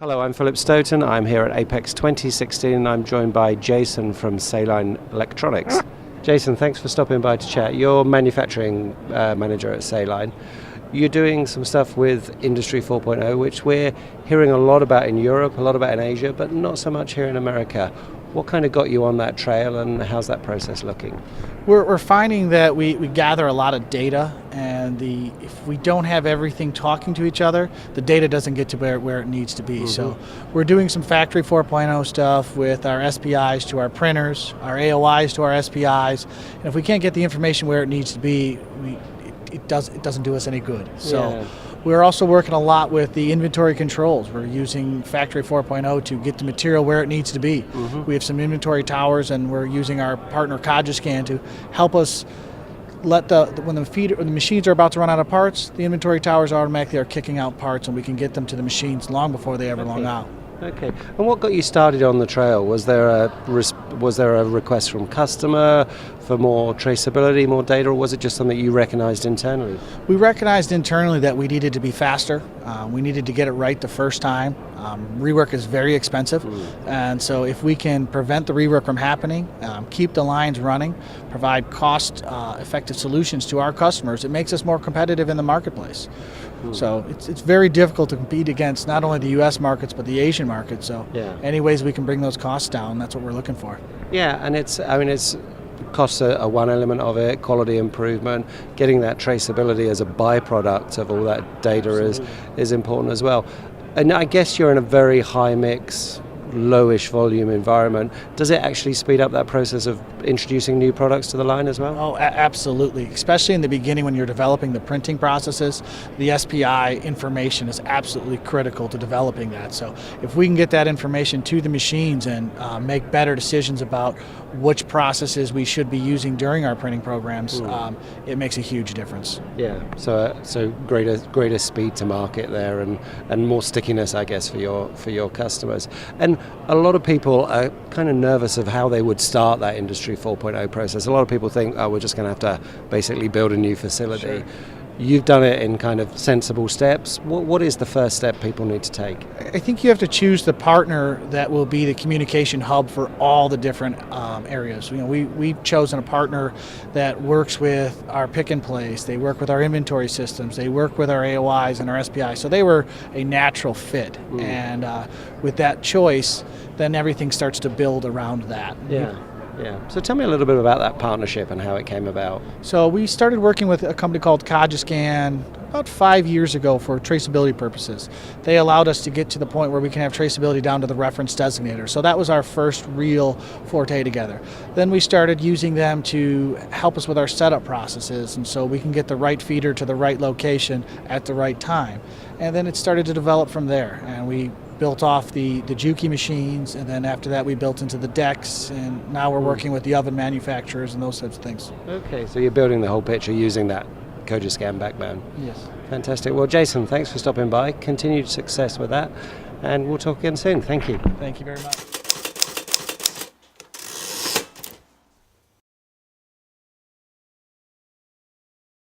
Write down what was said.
Hello, I'm Philip Stoten. I'm here at Apex 2016 and I'm joined by Jason from Saline Lectronics. Jason, thanks for stopping by to chat. You're manufacturing manager at Saline. You're doing some stuff with Industry 4.0, which we're hearing a lot about in Europe, a lot about in Asia, but not so much here in America. What kind of got you on that trail and how's that process looking? We're finding that we gather a lot of data, and if we don't have everything talking to each other, the data doesn't get to where it needs to be. Mm-hmm. So we're doing some Factory 4.0 stuff with our SPIs to our printers, our AOIs to our SPIs, and if we can't get the information where it needs to be, it doesn't do us any good. So we're also working a lot with the inventory controls. We're using Factory 4.0 to get the material where it needs to be. Mm-hmm. We have some inventory towers, and we're using our partner Cajascan to help us let when the machines are about to run out of parts, the inventory towers automatically are kicking out parts, and we can get them to the machines long before they ever long out. Okay. And what got you started on the trail? Was there a request from customer for more traceability, more data, or was it just something you recognized internally? We recognized internally that we needed to be faster. We needed to get it right the first time. Rework is very expensive, and so if we can prevent the rework from happening, keep the lines running, provide cost-effective solutions to our customers, it makes us more competitive in the marketplace. So it's very difficult to compete against not only the U.S. markets but the Asian markets. So any ways we can bring those costs down, that's what we're looking for. Yeah, and it's costs are one element of it. Quality improvement, getting that traceability as a byproduct of all that data is important as well. And I guess you're in a very high mix, lowish volume environment. Does it actually speed up that process of introducing new products to the line as well? Oh, absolutely. Especially in the beginning when you're developing the printing processes, the SPI information is absolutely critical to developing that. So if we can get that information to the machines and make better decisions about which processes we should be using during our printing programs, it makes a huge difference. Yeah, so greater speed to market there and more stickiness, I guess, for your customers. And a lot of people are kind of nervous of how they would start that Industry 4.0 process. A lot of people think, we're just going to have to basically build a new facility. Sure. You've done it in kind of sensible steps. What is the first step people need to take? I think you have to choose the partner that will be the communication hub for all the different areas. We've chosen a partner that works with our pick and place. They work with our inventory systems. They work with our AOIs and our SPI. So they were a natural fit. And with that choice, then everything starts to build around that. Yeah. So tell me a little bit about that partnership and how it came about. So we started working with a company called Cajascan about 5 years ago for traceability purposes. They allowed us to get to the point where we can have traceability down to the reference designator. So that was our first real forte together. Then we started using them to help us with our setup processes, and so we can get the right feeder to the right location at the right time. And then it started to develop from there, and we built off the Juki machines, and then after that we built into the decks, and now we're working with the oven manufacturers and those types of things. Okay, so you're building the whole picture using that Cajascan backbone. Yes. Fantastic. Well, Jason, thanks for stopping by. Continued success with that, and we'll talk again soon. Thank you. Thank you very much.